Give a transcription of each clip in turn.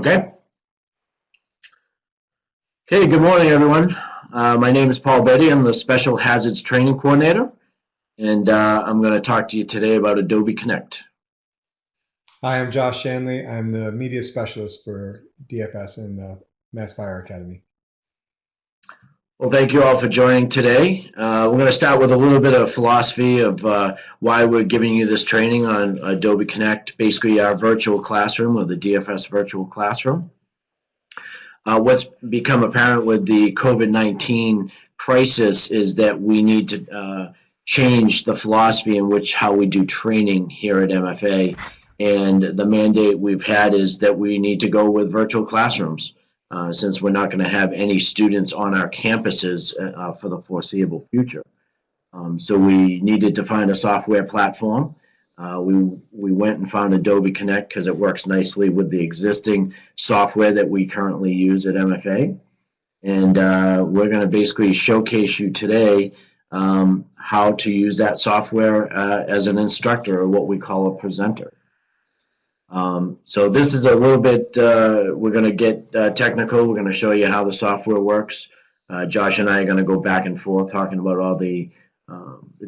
Okay. Okay, good morning, everyone. My name is Paul Betty. I'm the Special Hazards Training Coordinator, and I'm going to talk to you today about Adobe Connect. Hi, I'm Josh Shanley. I'm the media specialist for DFS in the Mass Fire Academy. Well, thank you all for joining today. We're going to start with a little bit of philosophy of why we're giving you this training on Adobe Connect, basically our virtual classroom or the DFS virtual classroom. What's become apparent with the COVID-19 crisis is that we need to change the philosophy in which how we do training here at MFA. And the mandate we've had is that we need to go with virtual classrooms since we're not going to have any students on our campuses for the foreseeable future. So we needed to find a software platform. We went and found Adobe Connect because it works nicely with the existing software that we currently use at MFA. And we're going to basically showcase you today how to use that software as an instructor, or what we call a presenter. So this is a little bit, we're going to get technical. We're going to show you how the software works. Josh and I are going to go back and forth talking about all the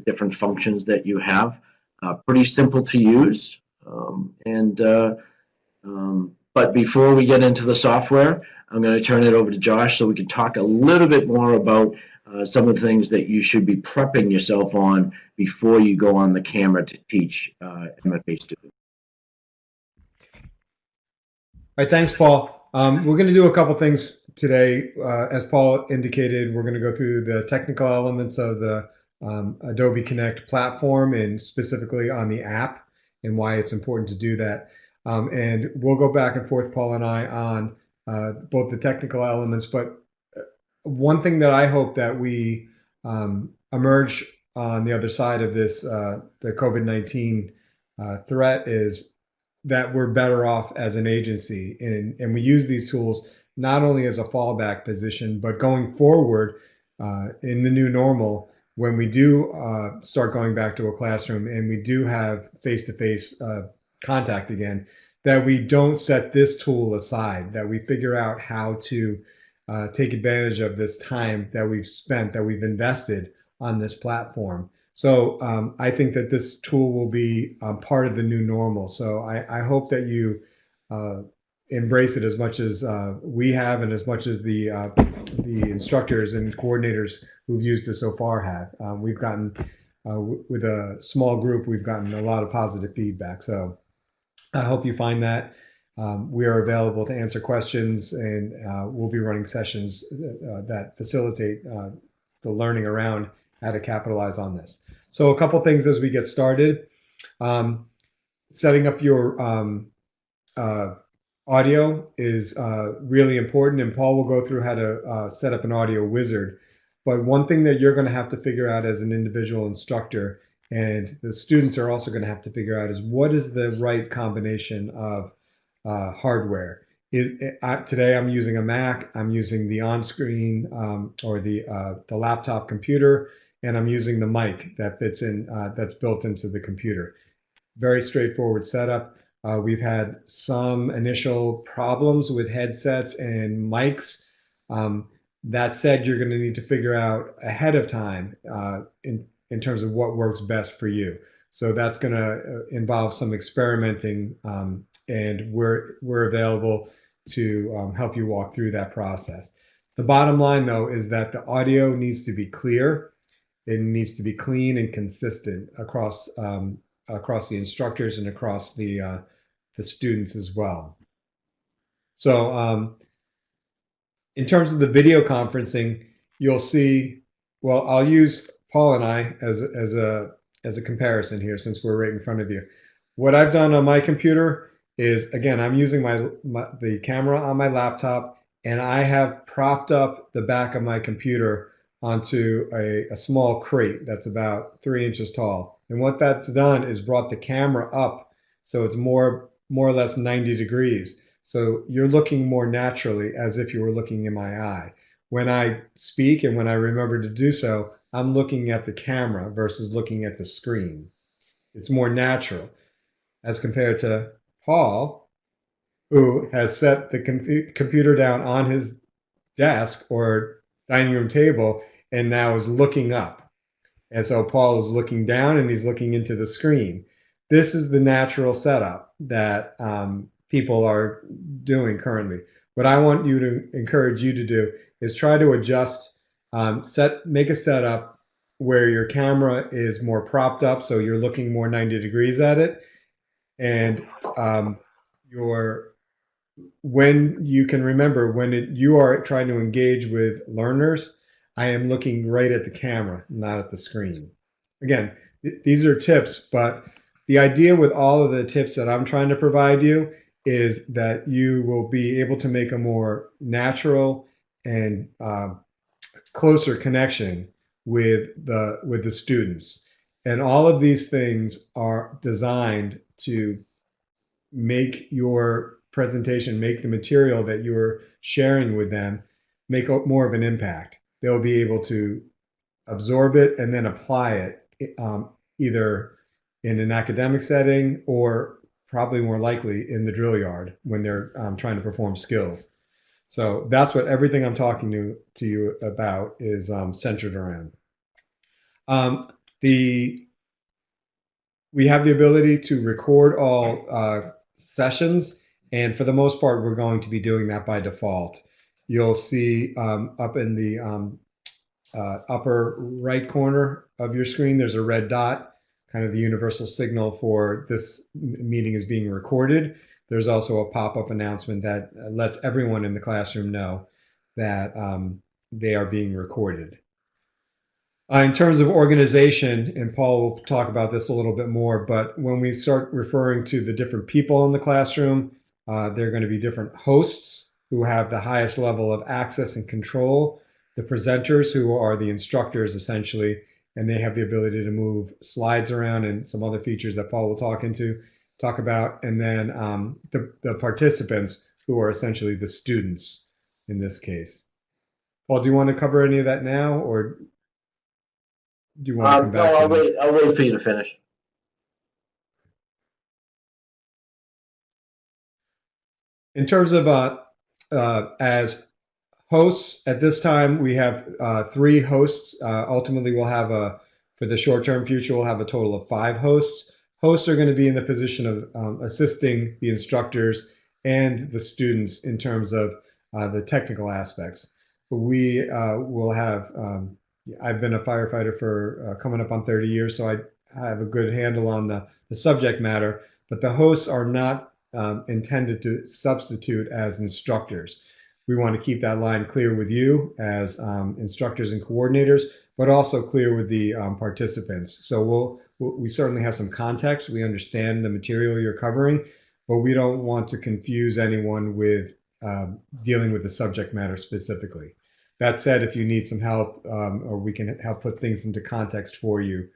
different functions that you have. Pretty simple to use. But before we get into the software, I'm going to turn it over to Josh so we can talk a little bit more about some of the things that you should be prepping yourself on before you go on the camera to teach MFA students. All right, thanks, Paul. We're going to do a couple things today. As Paul indicated, we're going to go through the technical elements of the Adobe Connect platform, and specifically on the app and why it's important to do that. And we'll go back and forth, Paul and I, on both the technical elements. But one thing that I hope that we emerge on the other side of this, the COVID-19 threat, is that we're better off as an agency. And we use these tools not only as a fallback position, but going forward in the new normal, when we do start going back to a classroom and we do have face-to-face contact again, that we don't set this tool aside, that we figure out how to take advantage of this time that we've spent, that we've invested on this platform. So I think that this tool will be part of the new normal. So I hope that you embrace it as much as we have, and as much as the instructors and coordinators who've used it so far have. We've gotten, with a small group, we've gotten a lot of positive feedback. So I hope you find that. We are available to answer questions, and we'll be running sessions that facilitate the learning around how to capitalize on this. So a couple things as we get started. Setting up your audio is really important, and Paul will go through how to set up an audio wizard. But one thing that you're going to have to figure out as an individual instructor, and the students are also going to have to figure out, is what is the right combination of hardware. Today I'm using a Mac, I'm using the on-screen or the laptop computer, and I'm using the mic that fits in, that's built into the computer. Very straightforward setup. We've had some initial problems with headsets and mics. That said, you're going to need to figure out ahead of time in terms of what works best for you. So that's going to involve some experimenting, and we're available to help you walk through that process. The bottom line, though, is that the audio needs to be clear. It needs to be clean and consistent across the instructors and across the students as well. So in terms of the video conferencing, you'll see, well, I'll use Paul and I as a comparison here, since we're right in front of you. What I've done on my computer is, again, I'm using the camera on my laptop, and I have propped up the back of my computer onto a small crate that's about 3 inches tall. And what that's done is brought the camera up so it's more or less 90 degrees. So you're looking more naturally, as if you were looking in my eye. When I speak, and when I remember to do so, I'm looking at the camera versus looking at the screen. It's more natural, as compared to Paul, who has set the computer down on his desk or dining room table and now is looking up. And so Paul is looking down and he's looking into the screen. This is the natural setup that people are doing currently. What I want you to encourage you to do is try to adjust, make a setup where your camera is more propped up, so you're looking more 90 degrees at it, and your when you can remember you are trying to engage with learners, I am looking right at the camera, not at the screen. Again, these are tips, but the idea with all of the tips that I'm trying to provide you is that you will be able to make a more natural and closer connection with the students. And all of these things are designed to make your presentation, make the material that you're sharing with them, make more of an impact. They'll be able to absorb it and then apply it, either in an academic setting or probably more likely in the drill yard when they're trying to perform skills. So that's what everything I'm talking to you about is centered around. Um, the we have the ability to record all sessions, and for the most part, we're going to be doing that by default. You'll see up in the upper right corner of your screen, there's a red dot, kind of the universal signal for this meeting is being recorded. There's also a pop-up announcement that lets everyone in the classroom know that they are being recorded. In terms of organization, and Paul will talk about this a little bit more, but when we start referring to the different people in the classroom, there are going to be different hosts who have the highest level of access and control, the presenters who are the instructors essentially, and they have the ability to move slides around and some other features that Paul will talk about, and then the participants who are essentially the students in this case. Paul, do you want to cover any of that now, or do you want to come No, back to me? I'll wait for you to finish. In terms of as hosts, at this time we have 3 hosts. Ultimately, we'll have for the short-term future, we'll have a total of 5 hosts. Hosts are going to be in the position of assisting the instructors and the students in terms of the technical aspects. We will have, I've been a firefighter for coming up on 30 years, so I have a good handle on the subject matter, but the hosts are not intended to substitute as instructors. We want to keep that line clear with you as instructors and coordinators, but also clear with the participants. So we certainly have some context. We understand the material you're covering, but we don't want to confuse anyone with dealing with the subject matter specifically. That said, if you need some help or we can help put things into context for you,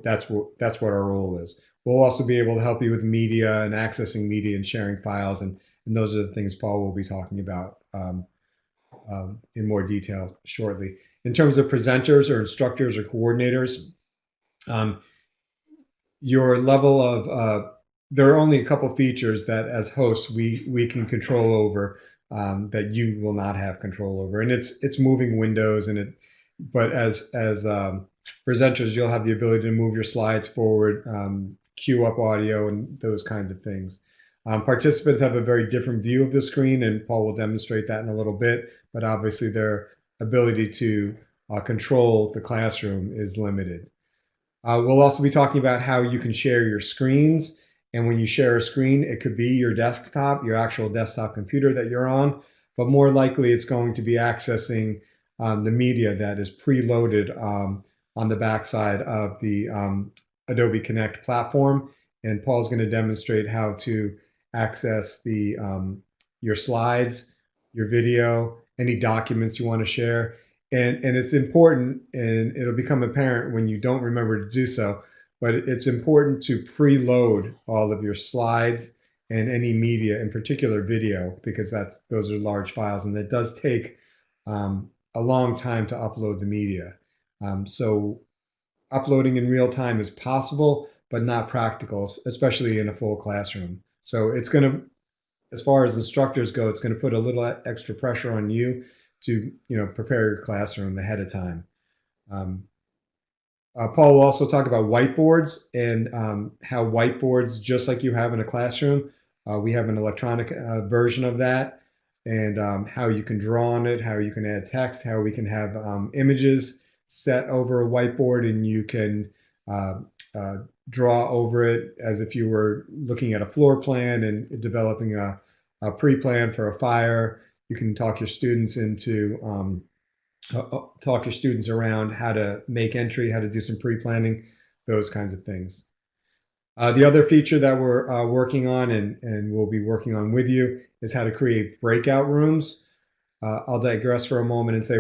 that's what our role is. We'll also be able to help you with media and accessing media and sharing files, and those are the things Paul will be talking about in more detail shortly. In terms of presenters or instructors or coordinators, your level of there are only a couple features that as hosts we can control over that you will not have control over, and it's moving windows but as presenters, you'll have the ability to move your slides forward, queue up audio, and those kinds of things. Participants have a very different view of the screen, and Paul will demonstrate that in a little bit, but obviously their ability to control the classroom is limited. We'll also be talking about how you can share your screens, and when you share a screen, it could be your desktop, your actual desktop computer that you're on, but more likely it's going to be accessing the media that is preloaded on the backside of the Adobe Connect platform, and Paul's going to demonstrate how to access your slides, your video, any documents you want to share. And it's important, and it'll become apparent when you don't remember to do so, but it's important to preload all of your slides and any media, in particular video, because those are large files, and it does take a long time to upload the media. So uploading in real time is possible, but not practical, especially in a full classroom. So it's going to as far as instructors go, it's going to put a little extra pressure on you to, prepare your classroom ahead of time. Um, Paul will also talk about whiteboards and how whiteboards, just like you have in a classroom, we have an electronic version of that, and how you can draw on it, how you can add text, how we can have images set over a whiteboard, and you can uh, uh, draw over it as if you were looking at a floor plan and developing a pre-plan for a fire. You can talk your students into talk your students around how to make entry, how to do some pre-planning, those kinds of things. The other feature that we're working on and we'll be working on with you is how to create breakout rooms. I'll digress for a moment and say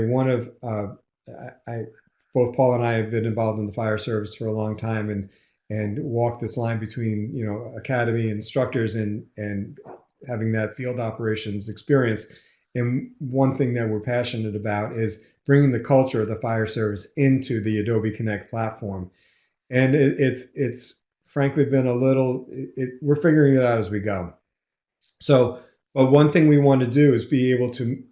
both Paul and I have been involved in the fire service for a long time and walked this line between academy instructors and having that field operations experience. And one thing that we're passionate about is bringing the culture of the fire service into the Adobe Connect platform. And it's frankly been we're figuring it out as we go. So, but one thing we want to do is be able to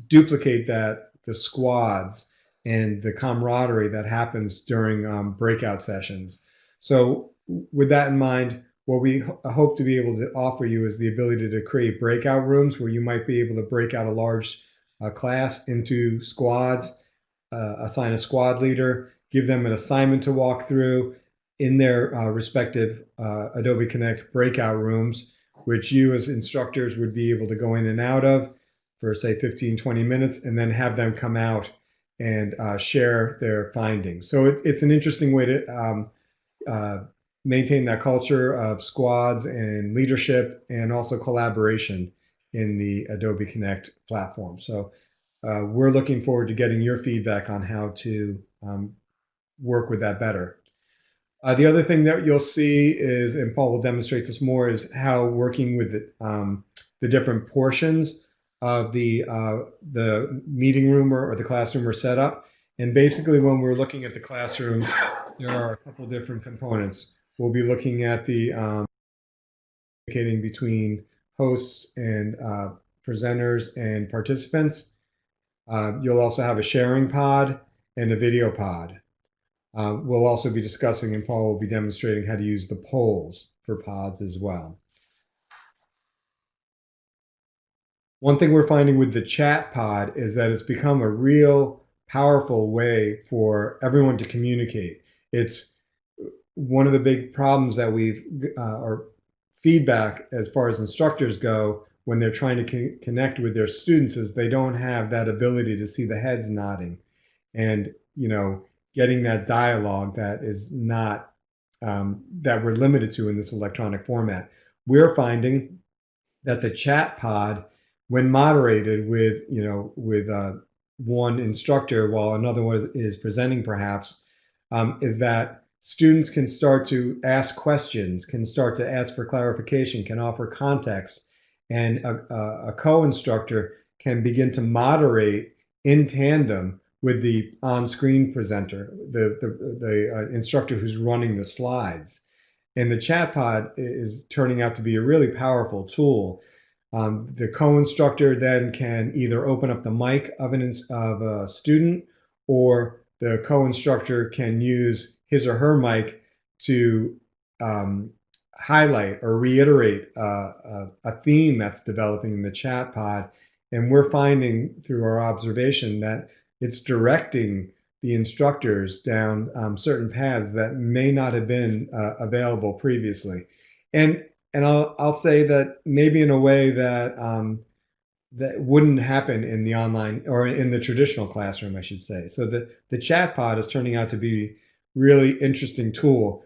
duplicate the squads and the camaraderie that happens during breakout sessions. So with that in mind, what we hope to be able to offer you is the ability to create breakout rooms where you might be able to break out a large class into squads, assign a squad leader, give them an assignment to walk through in their respective Adobe Connect breakout rooms, which you as instructors would be able to go in and out of for say 15, 20 minutes, and then have them come out and share their findings. So it's an interesting way to maintain that culture of squads and leadership and also collaboration in the Adobe Connect platform. So we're looking forward to getting your feedback on how to work with that better. The other thing that you'll see is, and Paul will demonstrate this more, is how working with the different portions of the meeting room or the classroom are set up. And basically, when we're looking at the classroom, there are a couple different components. We'll be looking at the communicating between hosts and presenters and participants. You'll also have a sharing pod and a video pod. We'll also be discussing, and Paul will be demonstrating how to use the polls for pods as well. One thing we're finding with the chat pod is that it's become a real powerful way for everyone to communicate. It's one of the big problems that or feedback as far as instructors go when they're trying to connect with their students is they don't have that ability to see the heads nodding and, getting that dialogue that is not, that we're limited to in this electronic format. We're finding that the chat pod, when moderated with one instructor while another one is presenting perhaps, is that students can start to ask questions, can start to ask for clarification, can offer context, and a co-instructor can begin to moderate in tandem with the on-screen presenter, the instructor who's running the slides. And the chat pod is turning out to be a really powerful tool. The co-instructor then can either open up the mic of a student, or the co-instructor can use his or her mic to highlight or reiterate a theme that's developing in the chat pod. And we're finding through our observation that it's directing the instructors down certain paths that may not have been available previously. And I'll say that maybe in a way that that wouldn't happen in the online or in the traditional classroom, I should say. So the chat pod is turning out to be really interesting tool.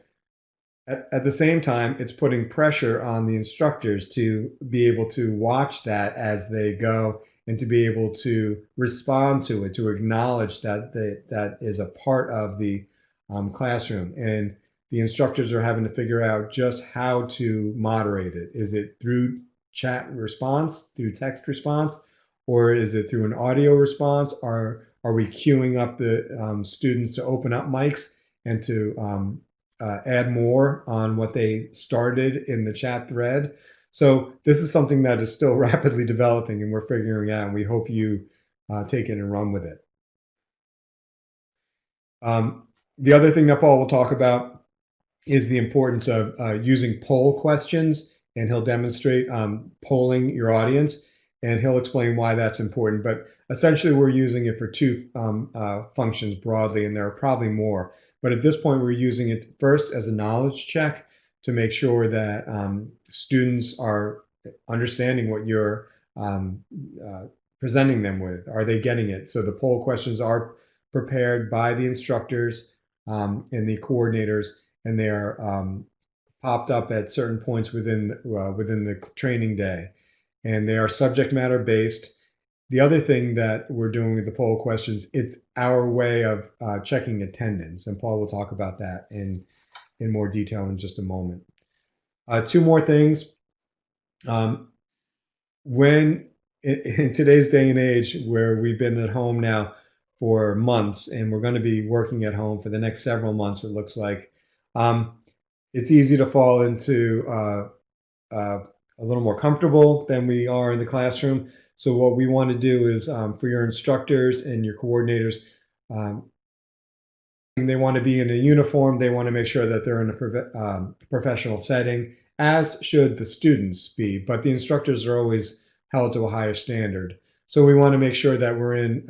At the same time, it's putting pressure on the instructors to be able to watch that as they go and to be able to respond to it, to acknowledge that that is a part of the classroom. And the instructors are having to figure out just how to moderate it. Is it through chat response, through text response, or is it through an audio response? Are we queuing up the students to open up mics and to add more on what they started in the chat thread? So this is something that is still rapidly developing, and we're figuring out, and we hope you take it and run with it. The other thing that Paul will talk about is the importance of using poll questions, and he'll demonstrate polling your audience, and he'll explain why that's important. But essentially, we're using it for two functions broadly, and there are probably more. But at this point, we're using it first as a knowledge check to make sure that students are understanding what you're presenting them with. Are they getting it? So the poll questions are prepared by the instructors and the coordinators, and they are popped up at certain points within the training day, and they are subject matter based. The other thing that we're doing with the poll questions, it's our way of checking attendance, and Paul will talk about that in more detail in just a moment. Two more things. When in today's day and age, where we've been at home now for months, and we're going to be working at home for the next several months, it looks like, it's easy to fall into a little more comfortable than we are in the classroom. So what we want to do is for your instructors and your coordinators, they want to be in a uniform. They want to make sure that they're in a professional setting, as should the students be. But the instructors are always held to a higher standard. So we want to make sure that we're in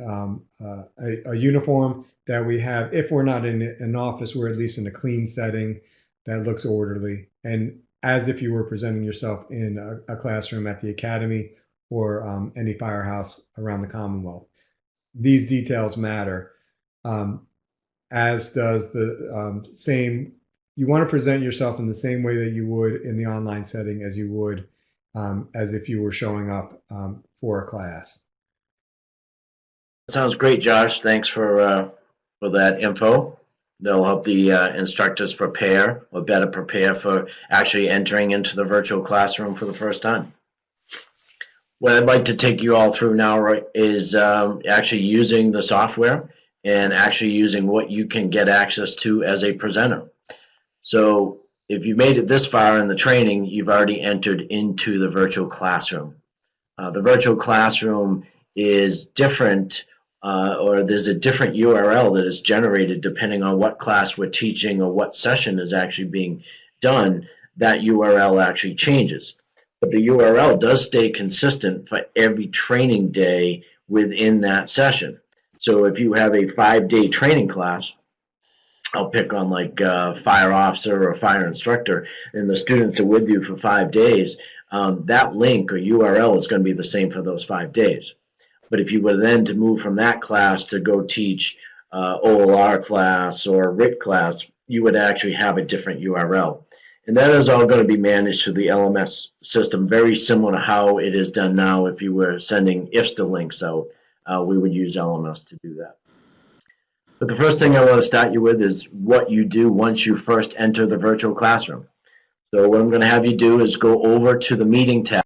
a uniform, that we have, if we're not in an office, we're at least in a clean setting that looks orderly, and as if you were presenting yourself in a classroom at the academy or any firehouse around the Commonwealth. These details matter, as does the same. You want to present yourself in the same way that you would in the online setting as you would as if you were showing up for a class. Sounds great, Josh. Thanks for that info. That'll help the instructors prepare, or better prepare, for actually entering into the virtual classroom for the first time. What I'd like to take you all through now is actually using the software and actually using what you can get access to as a presenter. So if you made it this far in the training, you've already entered into the virtual classroom. The virtual classroom is different, or there's a different URL that is generated depending on what class we're teaching or what session is actually being done. That URL actually changes. But the URL does stay consistent for every training day within that session. So if you have a 5-day training class, I'll pick on like fire officer or fire instructor, and the students are with you for 5 days, that link or URL is going to be the same for those 5 days. But if you were then to move from that class to go teach OLR class or RIT class, you would actually have a different URL. And that is all going to be managed through the LMS system, very similar to how it is done now. If you were sending IFSTA links out, we would use LMS to do that. But the first thing I want to start you with is what you do once you first enter the virtual classroom. So what I'm going to have you do is go over to the meeting tab.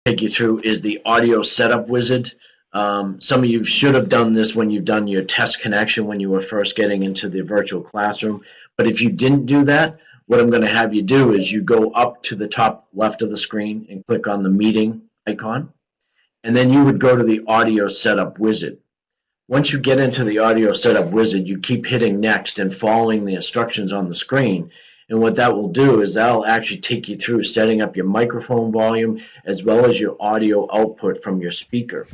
Take you through is the audio setup wizard. Some of you should have done this when you've done your test connection when you were first getting into the virtual classroom. But if you didn't do that, what I'm going to have you do is you go up to the top left of the screen and click on the meeting icon, and then you would go to the audio setup wizard. Once you get into the audio setup wizard, you keep hitting next and following the instructions on the screen. And what that will do is that'll actually take you through setting up your microphone volume as well as your audio output from your speaker.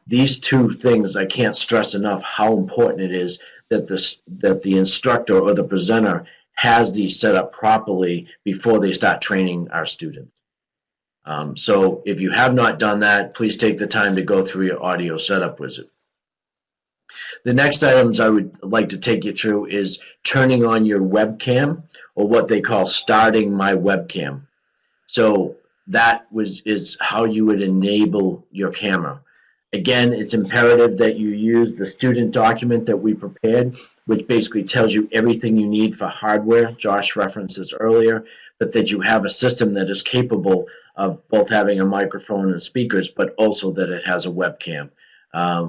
These two things, I can't stress enough how important it is that the instructor or the presenter has these set up properly before they start training our students. So if you have not done that, please take the time to go through your audio setup wizard. The next items I would like to take you through is turning on your webcam, or what they call starting my webcam. So that is how you would enable your camera. Again, it's imperative that you use the student document that we prepared, which basically tells you everything you need for hardware. Josh referenced this earlier, but that you have a system that is capable of both having a microphone and speakers, but also that it has a webcam.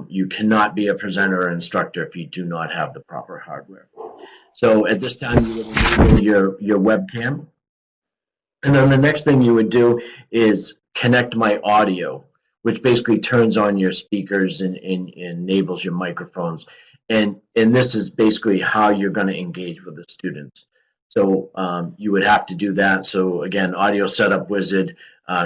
You cannot be a presenter or instructor if you do not have the proper hardware. So at this time, you would enable your webcam. And then the next thing you would do is connect my audio, which basically turns on your speakers and enables your microphones. And this is basically how you're going to engage with the students. So you would have to do that. So again, audio setup wizard,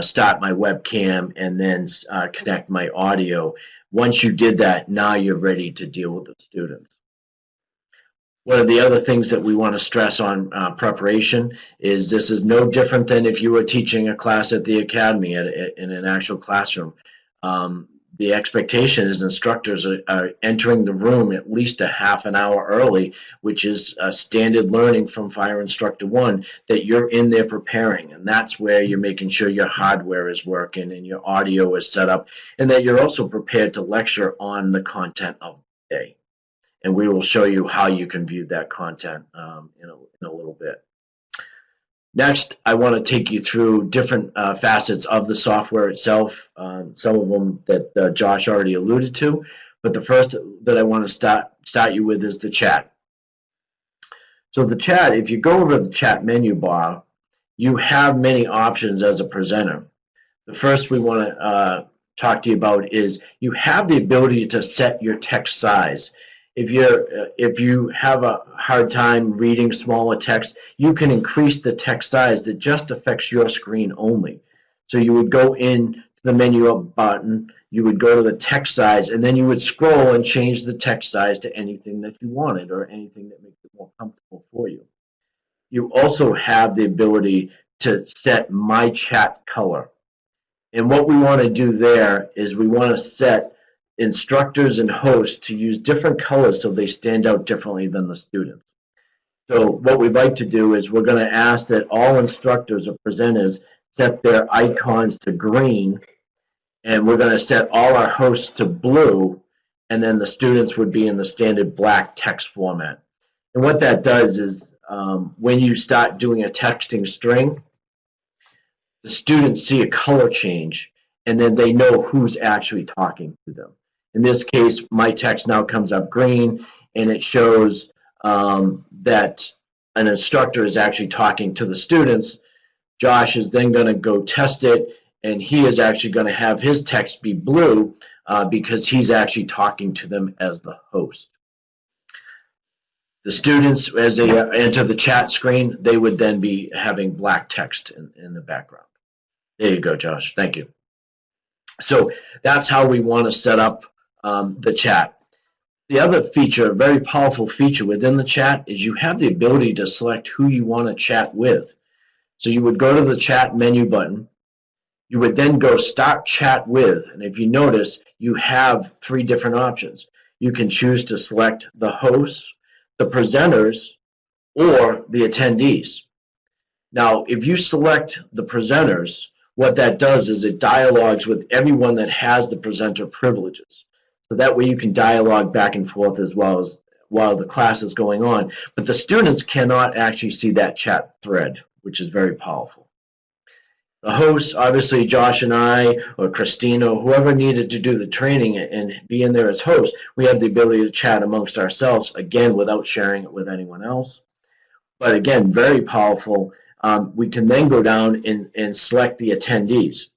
start my webcam, and then connect my audio. Once you did that, now you're ready to deal with the students. One of the other things that we want to stress on preparation is this is no different than if you were teaching a class at the academy in an actual classroom. The expectation is instructors are entering the room at least a half an hour early, which is standard learning from Fire Instructor 1, that you're in there preparing. And that's where you're making sure your hardware is working and your audio is set up, and that you're also prepared to lecture on the content of the day. And we will show you how you can view that content in a little bit. Next, I want to take you through different facets of the software itself, some of them that Josh already alluded to. But the first that I want to start you with is the chat. So the chat, if you go over the chat menu bar, you have many options as a presenter. The first we want to talk to you about is you have the ability to set your text size. If you have a hard time reading smaller text, you can increase the text size that just affects your screen only. So you would go in to the menu up button, you would go to the text size, and then you would scroll and change the text size to anything that you wanted or anything that makes it more comfortable for you. You also have the ability to set my chat color. And what we want to do there is we want to set instructors and hosts to use different colors so they stand out differently than the students. So what we'd like to do is we're going to ask that all instructors or presenters set their icons to green, and we're going to set all our hosts to blue, and then the students would be in the standard black text format. And what that does is when you start doing a texting string, the students see a color change, and then they know who's actually talking to them. In this case, my text now comes up green, and it shows that an instructor is actually talking to the students. Josh is then going to go test it, and he is actually going to have his text be blue because he's actually talking to them as the host. The students, as they enter the chat screen, they would then be having black text in the background. There you go, Josh. Thank you. So that's how we want to set up the chat. The other feature, a very powerful feature within the chat, is you have the ability to select who you want to chat with. So you would go to the chat menu button. You would then go start chat with. And if you notice, you have 3 different options. You can choose to select the hosts, the presenters, or the attendees. Now, if you select the presenters, what that does is it dialogues with everyone that has the presenter privileges. So that way you can dialogue back and forth as well as while the class is going on. But the students cannot actually see that chat thread, which is very powerful. The hosts, obviously Josh and I, or Christina, or whoever needed to do the training and be in there as hosts, we have the ability to chat amongst ourselves, again, without sharing it with anyone else. But again, very powerful. We can then go down and select the attendees.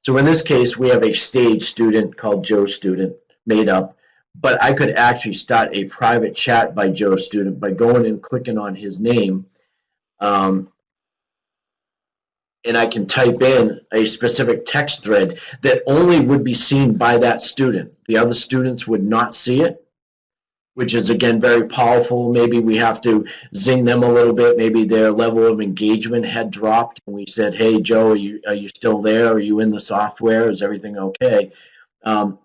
So in this case, we have a stage student called Joe Student made up, but I could actually start a private chat by Joe Student by going and clicking on his name, and I can type in a specific text thread that only would be seen by that student. The other students would not see it, which is, again, very powerful. Maybe we have to zing them a little bit. Maybe their level of engagement had dropped, and we said, hey, Joe, are you still there? Are you in the software? Is everything okay?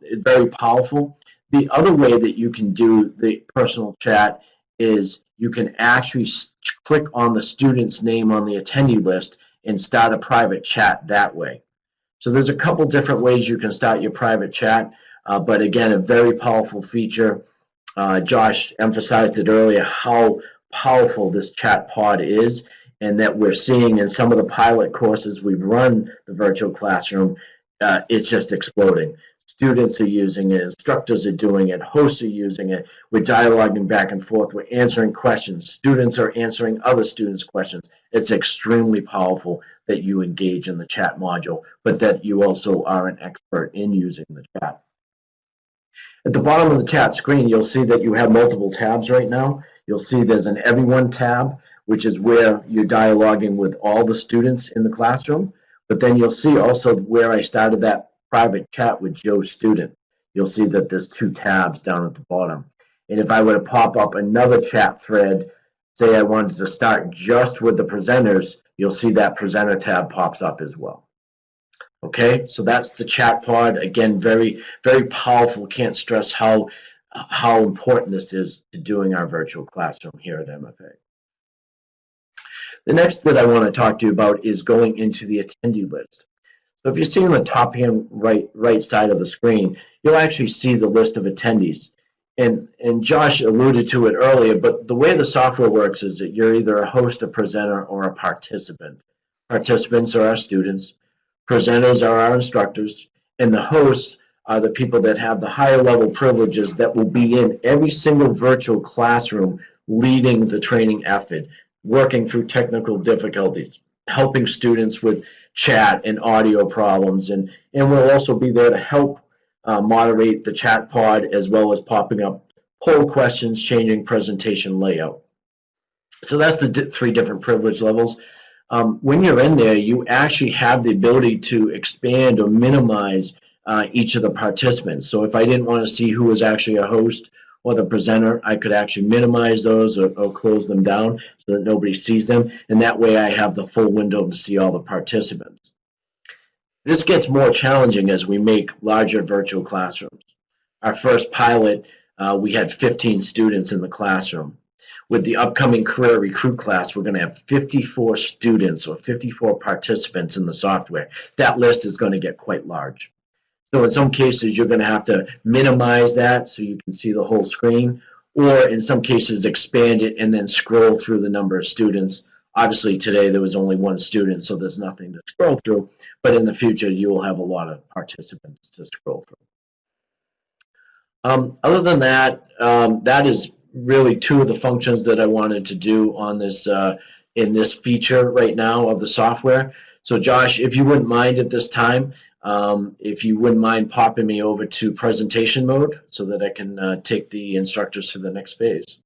It's very powerful. The other way that you can do the personal chat is you can actually click on the student's name on the attendee list and start a private chat that way. So there's a couple different ways you can start your private chat, but again, a very powerful feature. Josh emphasized it earlier, how powerful this chat pod is, and that we're seeing in some of the pilot courses we've run the virtual classroom, it's just exploding. Students are using it, instructors are doing it, hosts are using it, we're dialoguing back and forth, we're answering questions, students are answering other students' questions. It's extremely powerful that you engage in the chat module, but that you also are an expert in using the chat. At the bottom of the chat screen, you'll see that you have multiple tabs right now. You'll see there's an Everyone tab, which is where you're dialoguing with all the students in the classroom. But then you'll see also where I started that private chat with Joe's student. You'll see that there's 2 tabs down at the bottom. And if I were to pop up another chat thread, say I wanted to start just with the presenters, you'll see that presenter tab pops up as well. Okay, so that's the chat pod. Again, very, very powerful. Can't stress how important this is to doing our virtual classroom here at MFA. The next that I want to talk to you about is going into the attendee list. So if you see on the top hand right side of the screen, you'll actually see the list of attendees. And Josh alluded to it earlier, but the way the software works is that you're either a host, a presenter, or a participant. Participants are our students, presenters are our instructors, and the hosts are the people that have the higher level privileges that will be in every single virtual classroom leading the training effort, working through technical difficulties, helping students with chat and audio problems, and we'll also be there to help moderate the chat pod, as well as popping up poll questions, changing presentation layout. So that's the 3 different privilege levels. When you're in there, you actually have the ability to expand or minimize each of the participants. So if I didn't want to see who was actually a host or the presenter, I could actually minimize those or close them down so that nobody sees them. And that way I have the full window to see all the participants. This gets more challenging as we make larger virtual classrooms. Our first pilot, we had 15 students in the classroom. With the upcoming career recruit class, we're going to have 54 students or 54 participants in the software. That list is going to get quite large. So in some cases, you're going to have to minimize that so you can see the whole screen, or in some cases, expand it and then scroll through the number of students. Obviously, today there was only 1 student, so there's nothing to scroll through, but in the future, you will have a lot of participants to scroll through. Other than that, that is really 2 of the functions that I wanted to do on this in this feature right now of the software. So Josh, if you wouldn't mind at this time, if you wouldn't mind popping me over to presentation mode so that I can take the instructors to the next phase.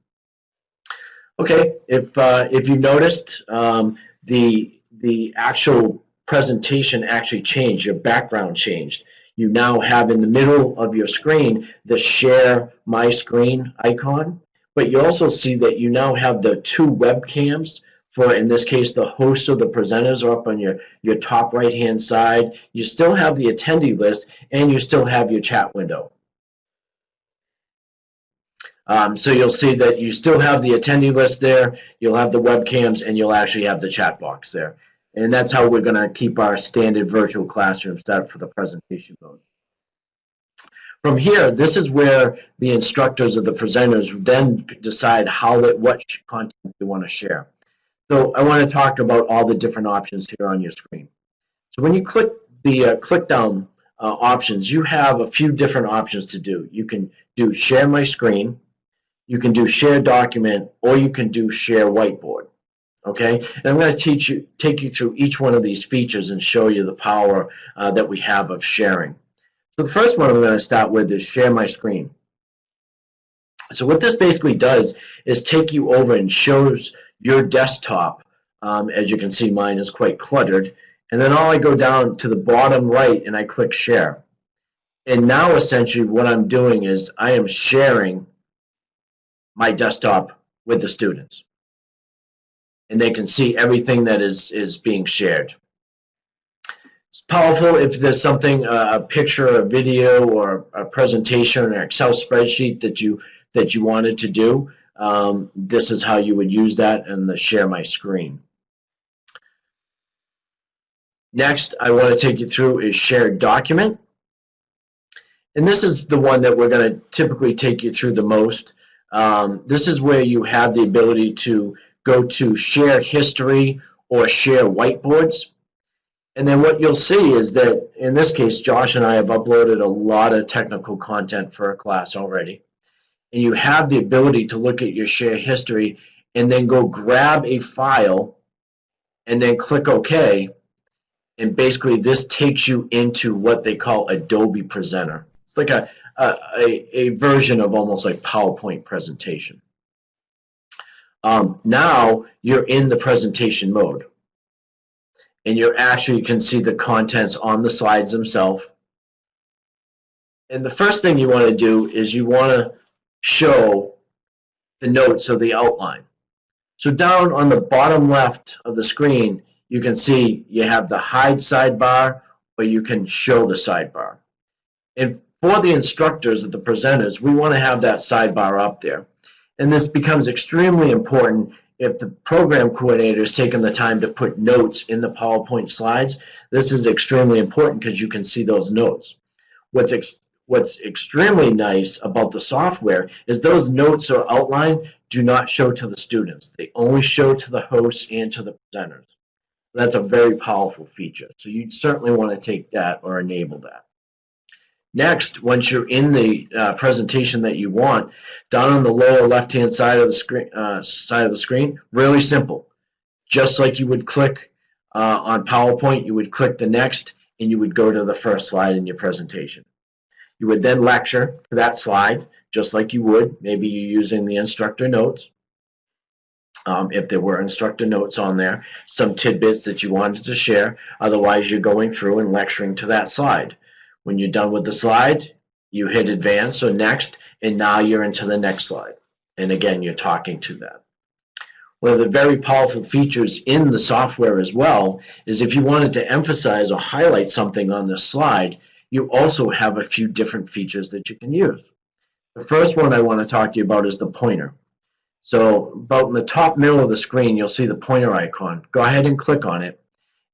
Okay, if you noticed, the actual presentation actually changed, your background changed. You now have in the middle of your screen the share my screen icon, but you also see that you now have the 2 webcams. For, in this case, the hosts or the presenters are up on your top right-hand side. You still have the attendee list, and you still have your chat window. So you'll see that you still have the attendee list there, you'll have the webcams, and you'll actually have the chat box there. And that's how we're going to keep our standard virtual classroom set up for the presentation mode. From here, this is where the instructors or the presenters then decide what content they want to share. So I want to talk about all the different options here on your screen. So when you click the click down options, you have a few different options to do. You can do share my screen, you can do share document, or you can do share whiteboard. Okay, and I'm going to take you through each one of these features and show you the power that we have of sharing. So the first one I'm going to start with is share my screen. So what this basically does is take you over and shows your desktop. As you can see, mine is quite cluttered. And then I go down to the bottom right and I click share. And now essentially what I'm doing is I am sharing my desktop with the students. And they can see everything that is being shared. It's powerful if there's something, a picture, a video, or a presentation, or an Excel spreadsheet that you wanted to do. This is how you would use that in the share my screen. Next, I want to take you through is share document. And this is the one that we're going to typically take you through the most. This is where you have the ability to go to share history or share whiteboards. And then what you'll see is that, in this case, Josh and I have uploaded a lot of technical content for a class already. And you have the ability to look at your share history and then go grab a file and then click OK. And basically this takes you into what they call Adobe Presenter. It's like a version of almost like PowerPoint presentation. Now you're in the presentation mode. And you actually can see the contents on the slides themselves. And the first thing you want to do is you want to show the notes of the outline. So down on the bottom left of the screen, you can see you have the hide sidebar, or you can show the sidebar. And for the instructors, the presenters, we want to have that sidebar up there. And this becomes extremely important if the program coordinator has taken the time to put notes in the PowerPoint slides. This is extremely important because you can see those notes. What's extremely nice about the software is those notes or outline do not show to the students. They only show to the hosts and to the presenters. That's a very powerful feature. So you certainly want to take that or enable that. Next, once you're in the presentation that you want, down on the lower left-hand side of the screen, really simple. Just like you would click on PowerPoint, you would click the next, and you would go to the first slide in your presentation. You would then lecture to that slide, just like you would. Maybe you're using the instructor notes. If there were instructor notes on there, some tidbits that you wanted to share. Otherwise, you're going through and lecturing to that slide. When you're done with the slide, you hit advance or next, and now you're into the next slide. And again, you're talking to that. One of the very powerful features in the software as well is if you wanted to emphasize or highlight something on this slide, you also have a few different features that you can use. The first one I want to talk to you about is the pointer. So about in the top middle of the screen, you'll see the pointer icon. Go ahead and click on it.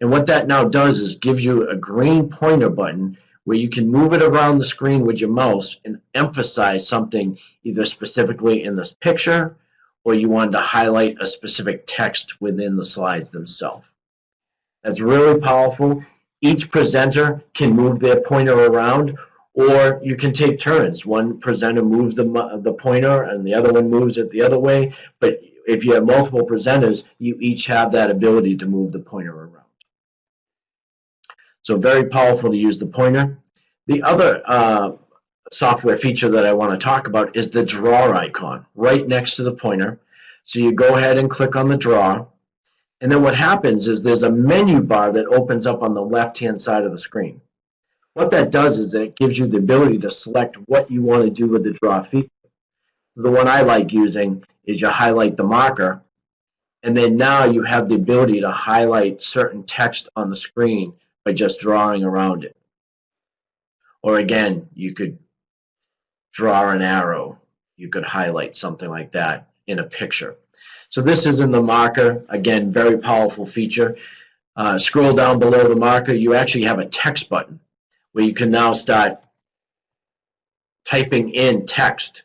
And what that now does is give you a green pointer button where you can move it around the screen with your mouse and emphasize something either specifically in this picture, or you wanted to highlight a specific text within the slides themselves. That's really powerful. Each presenter can move their pointer around, or you can take turns. One presenter moves the pointer and the other one moves it the other way. But if you have multiple presenters, you each have that ability to move the pointer around. So very powerful to use the pointer. The other software feature that I want to talk about is the drawer icon right next to the pointer. So you go ahead and click on the drawer. And then what happens is there's a menu bar that opens up on the left-hand side of the screen. What that does is it gives you the ability to select what you want to do with the draw feature. So the one I like using is you highlight the marker, and then now you have the ability to highlight certain text on the screen by just drawing around it. Or again, you could draw an arrow. You could highlight something like that in a picture. So this is in the marker. Again, very powerful feature. Scroll down below the marker. You actually have a text button where you can now start typing in text.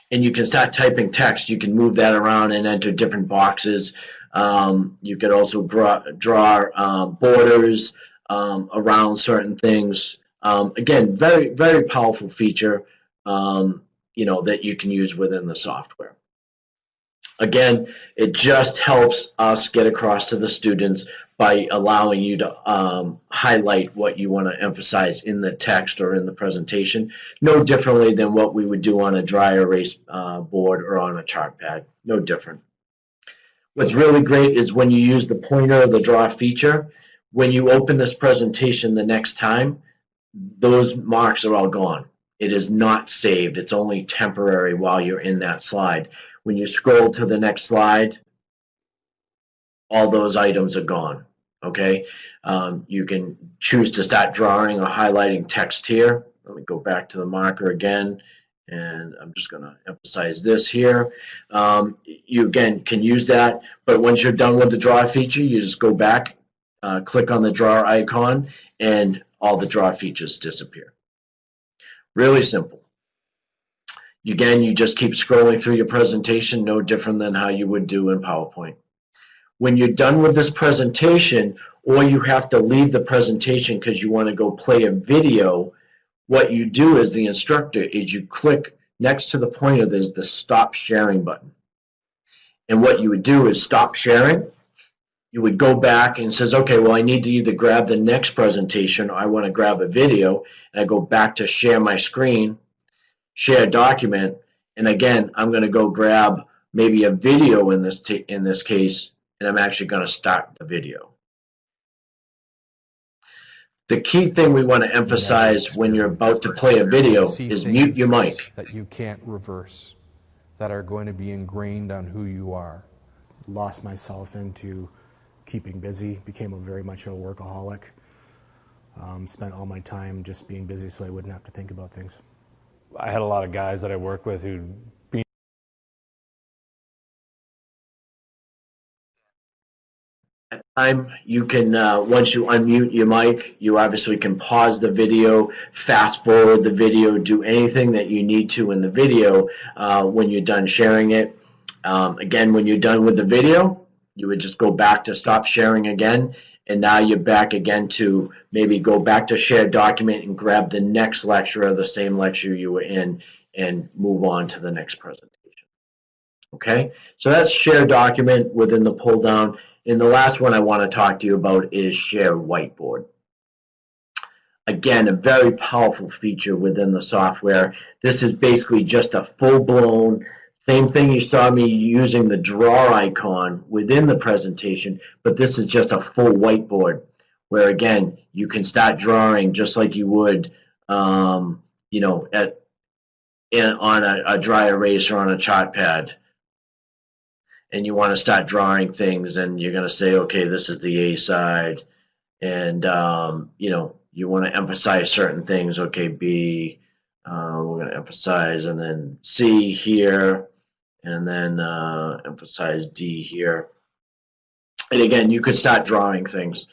And you can start typing text. You can move that around and enter different boxes. You could also draw borders around certain things. Again, very, very powerful feature, that you can use within the software. Again, it just helps us get across to the students by allowing you to highlight what you want to emphasize in the text or in the presentation, no differently than what we would do on a dry erase board or on a chart pad, no different. What's really great is when you use the pointer or the draw feature, when you open this presentation the next time, those marks are all gone. It is not saved. It's only temporary while you're in that slide. When you scroll to the next slide, all those items are gone. Okay, you can choose to start drawing or highlighting text here. Let me go back to the marker again, and I'm just going to emphasize this here. You again can use that, but once you're done with the draw feature, you just go back, click on the draw icon, and all the draw features disappear. Really simple. Again, you just keep scrolling through your presentation, no different than how you would do in PowerPoint. When you're done with this presentation, or you have to leave the presentation because you want to go play a video, what you do as the instructor is you click next to the pointer, there's the stop sharing button. And what you would do is stop sharing. You would go back and says, okay, well, I need to either grab the next presentation or I want to grab a video. And I go back to share my screen, share document. And again, I'm going to go grab maybe a video in this case, and I'm actually going to start the video. The key thing we want to emphasize when you're about to play a video is mute your mic. That you can't reverse, that are going to be ingrained on who you are. Lost myself into keeping busy, became very much a workaholic. Spent all my time just being busy so I wouldn't have to think about things. I had a lot of guys that I worked with who Time you can once you unmute your mic, you obviously can pause the video, fast forward the video, do anything that you need to in the video when you're done sharing it. Again, when you're done with the video, you would just go back to stop sharing again, and now you're back again to maybe go back to shared document and grab the next lecture or the same lecture you were in and move on to the next presentation. Okay, so that's share document within the pull down. And the last one I want to talk to you about is share whiteboard. Again, a very powerful feature within the software. This is basically just a full-blown, same thing you saw me using the draw icon within the presentation, but this is just a full whiteboard where, again, you can start drawing just like you would, you know, on a dry erase or on a chart pad. And you want to start drawing things, and you're going to say, okay, this is the A side, and you know, you want to emphasize certain things. Okay, B, we're going to emphasize, and then C here, and then emphasize D here. And again, you could start drawing things,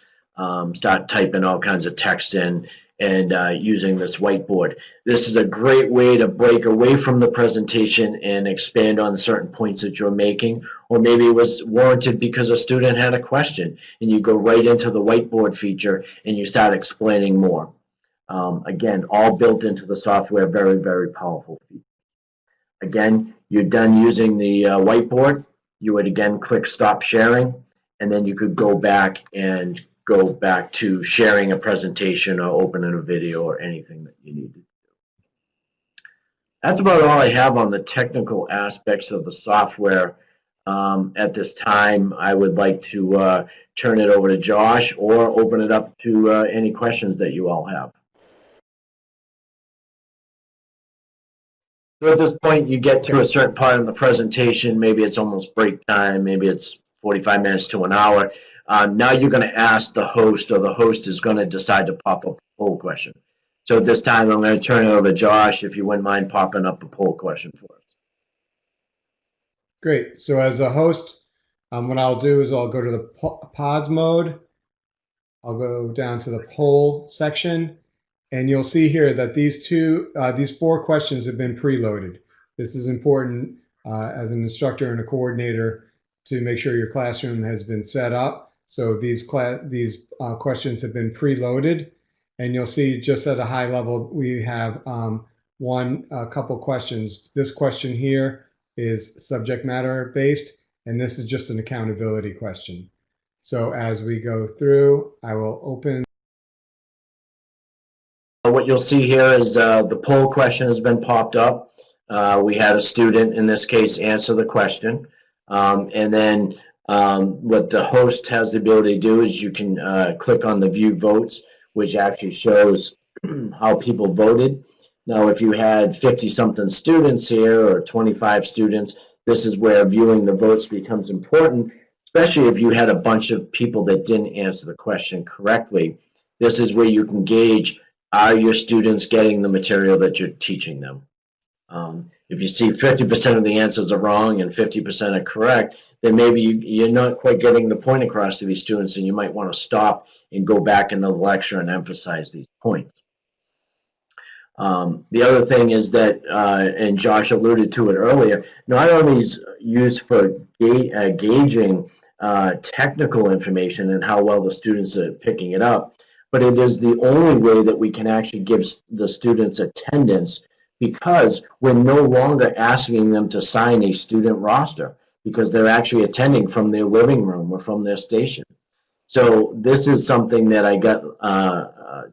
start typing all kinds of text in, and using this whiteboard. This is a great way to break away from the presentation and expand on certain points that you're making, or maybe it was warranted because a student had a question, and you go right into the whiteboard feature and you start explaining more. Again, all built into the software, very, very powerful feature. Again, you're done using the whiteboard, you would again click stop sharing, and then you could go back to sharing a presentation or opening a video or anything that you need to do. That's about all I have on the technical aspects of the software. At this time, I would like to turn it over to Josh or open it up to any questions that you all have. So at this point, you get to a certain part of the presentation, maybe it's almost break time, maybe it's 45 minutes to an hour. Now you're going to ask the host, or the host is going to decide to pop up a poll question. So at this time, I'm going to turn it over to Josh, if you wouldn't mind popping up a poll question for us. Great. So as a host, what I'll do is I'll go to the pods mode. I'll go down to the poll section, and you'll see here that these four questions have been preloaded. This is important as an instructor and a coordinator to make sure your classroom has been set up. So these questions have been preloaded, and you'll see just at a high level we have a couple questions. This question here is subject matter based, and this is just an accountability question. So as we go through, I will open. What you'll see here is the poll question has been popped up. We had a student, in this case, answer the question, and then what the host has the ability to do is you can click on the view votes, which actually shows how people voted. Now, if you had 50-something students here or 25 students, this is where viewing the votes becomes important, especially if you had a bunch of people that didn't answer the question correctly. This is where you can gauge, are your students getting the material that you're teaching them? If you see 50% of the answers are wrong and 50% are correct, then maybe you're not quite getting the point across to these students, and you might want to stop and go back into the lecture and emphasize these points. The other thing is that, and Josh alluded to it earlier, not only is used for gauging technical information and how well the students are picking it up, but it is the only way that we can actually give the students attendance, because we're no longer asking them to sign a student roster because they're actually attending from their living room or from their station. So this is something that I got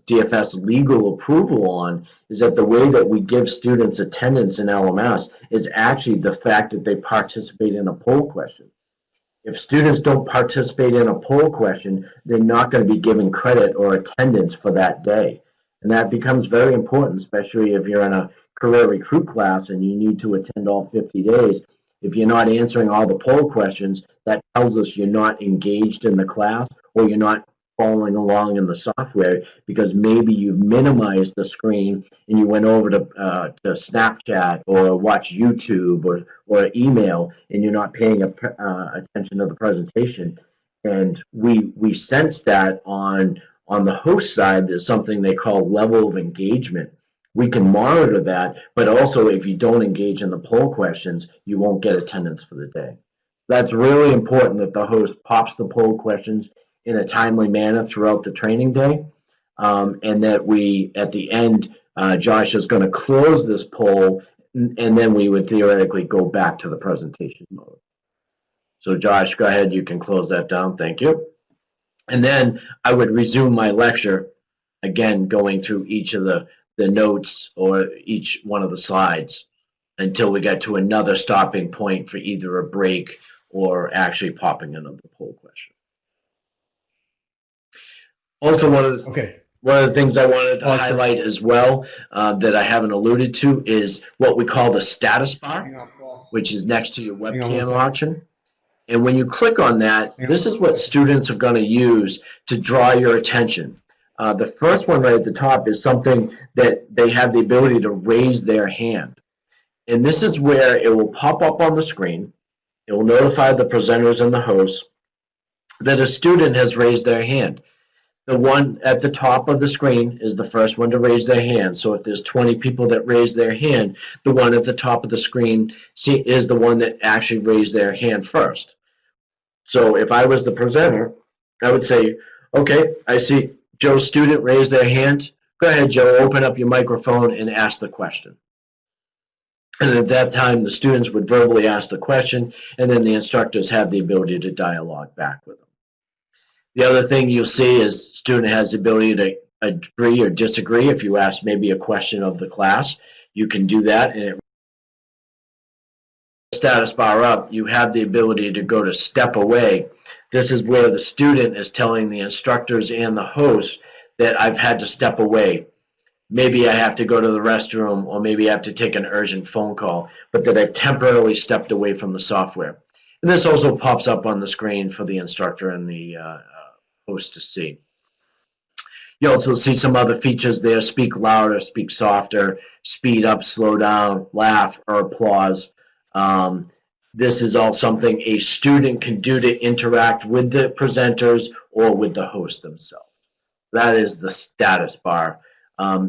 DFS legal approval on, is that the way that we give students attendance in LMS is actually the fact that they participate in a poll question. If students don't participate in a poll question, they're not going to be given credit or attendance for that day. And that becomes very important, especially if you're in a career recruit class and you need to attend all 50 days. If you're not answering all the poll questions, that tells us you're not engaged in the class, or you're not following along in the software, because maybe you've minimized the screen and you went over to Snapchat or watch YouTube or email, and you're not paying attention to the presentation. And we sense that on the host side, there's something they call level of engagement. We can monitor that, but also if you don't engage in the poll questions, you won't get attendance for the day. That's really important, that the host pops the poll questions in a timely manner throughout the training day, and that we, at the end, Josh is going to close this poll, and then we would theoretically go back to the presentation mode. So Josh, go ahead, you can close that down, thank you. And then I would resume my lecture, again, going through each of the notes or each one of the slides until we get to another stopping point for either a break or actually popping another poll question. Also, one of the things I wanted to highlight as well, that I haven't alluded to, is what we call the status bar, which is next to your webcam option. And when you click on that, this is what students are going to use to draw your attention. The first one right at the top is something that they have the ability to raise their hand. And this is where it will pop up on the screen. It will notify the presenters and the host that a student has raised their hand. The one at the top of the screen is the first one to raise their hand. So if there's 20 people that raise their hand, the one at the top of the screen is the one that actually raised their hand first. So if I was the presenter, I would say, okay, I see Joe's student raised their hand. Go ahead, Joe, open up your microphone and ask the question. And at that time, the students would verbally ask the question, and then the instructors have the ability to dialogue back with them. The other thing you'll see is student has the ability to agree or disagree. If you ask maybe a question of the class, you can do that, and it status bar up, you have the ability to go to step away. This is where the student is telling the instructors and the host that I've had to step away. Maybe I have to go to the restroom, or maybe I have to take an urgent phone call, but that I've temporarily stepped away from the software. And this also pops up on the screen for the instructor and the host to see. You also see some other features there: speak louder, speak softer, speed up, slow down, laugh, or applause. This is all something a student can do to interact with the presenters or with the host themselves. That is the status bar.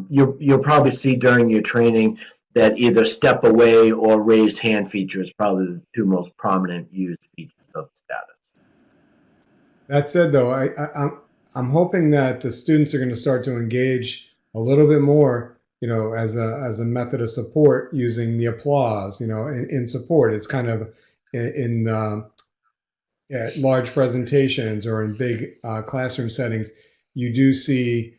You'll probably see during your training that either step away or raise hand feature is probably the two most prominent used features of status. That said, though, I'm hoping that the students are going to start to engage a little bit more, you know, as a method of support, using the applause, you know, in support. It's kind of in at large presentations or in big classroom settings, you do see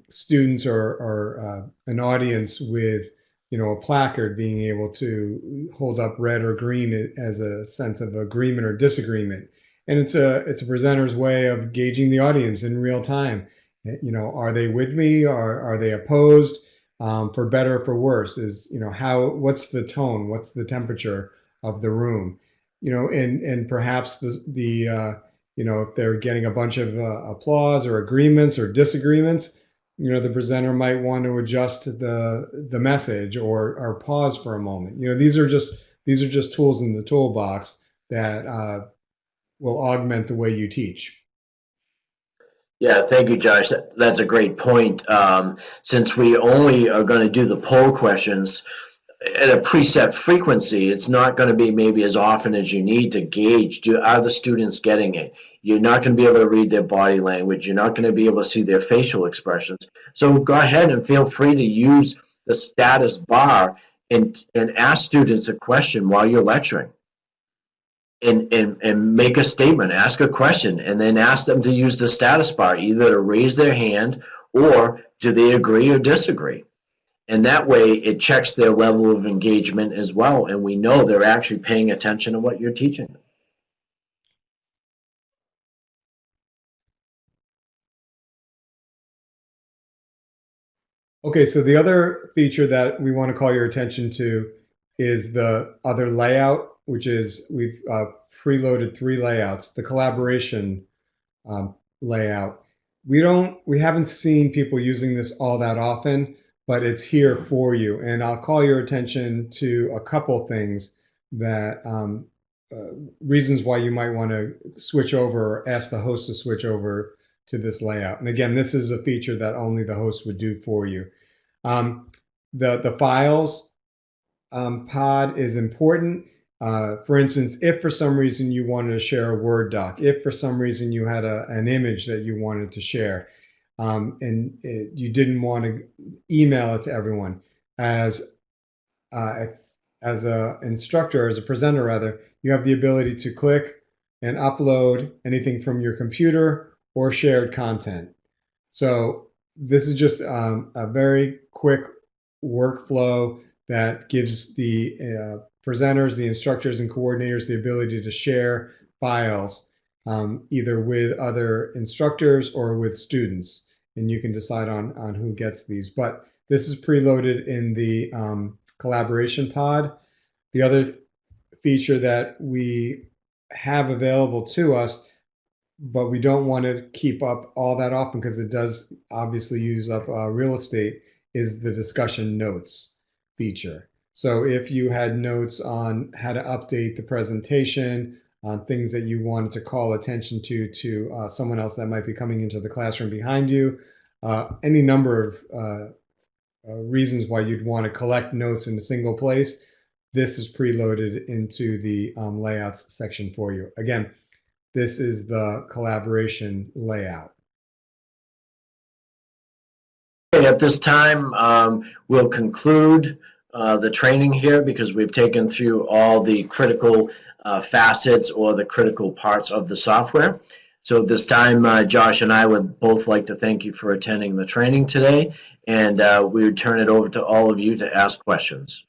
students or an audience with, you know, a placard being able to hold up red or green as a sense of agreement or disagreement. And it's a presenter's way of gauging the audience in real time. You know, are they with me, or are they opposed? For better or for worse, is, you know, what's the tone, what's the temperature of the room, you know, and perhaps the you know, if they're getting a bunch of applause or agreements or disagreements, you know, the presenter might want to adjust the message or pause for a moment. You know, these are just tools in the toolbox that will augment the way you teach. Yeah, thank you, Josh. That's a great point. Since we only are going to do the poll questions, at a preset frequency. It's not going to be maybe as often as you need to gauge, are the students getting it? You're not going to be able to read their body language. You're not going to be able to see their facial expressions. So go ahead and feel free to use the status bar and ask students a question while you're lecturing. And make a statement, ask a question, and then ask them to use the status bar, either to raise their hand or do they agree or disagree. And that way it checks their level of engagement as well, and we know they're actually paying attention to what you're teaching them. Okay, so the other feature that we want to call your attention to is the other layout, which is we've preloaded 3 layouts. The collaboration layout. We haven't seen people using this all that often, but it's here for you. And I'll call your attention to a couple things that reasons why you might want to switch over or ask the host to switch over to this layout. And again, this is a feature that only the host would do for you. The files pod is important. For instance, if for some reason you wanted to share a Word doc, if for some reason you had an image that you wanted to share, you didn't want to email it to everyone, as an instructor, as a presenter rather, you have the ability to click and upload anything from your computer or shared content. So this is just a very quick workflow that gives the presenters, the instructors, and coordinators the ability to share files either with other instructors or with students. And you can decide on who gets these. But this is preloaded in the collaboration pod. The other feature that we have available to us, but we don't want to keep up all that often because it does obviously use up real estate, is the discussion notes feature. So if you had notes on how to update the presentation, on things that you wanted to call attention to someone else that might be coming into the classroom behind you, any number of reasons why you'd want to collect notes in a single place, this is preloaded into the layouts section for you. Again, this is the collaboration layout. At this time, we'll conclude the training here because we've taken through all the critical facets or the critical parts of the software. So at this time, Josh and I would both like to thank you for attending the training today, and we would turn it over to all of you to ask questions.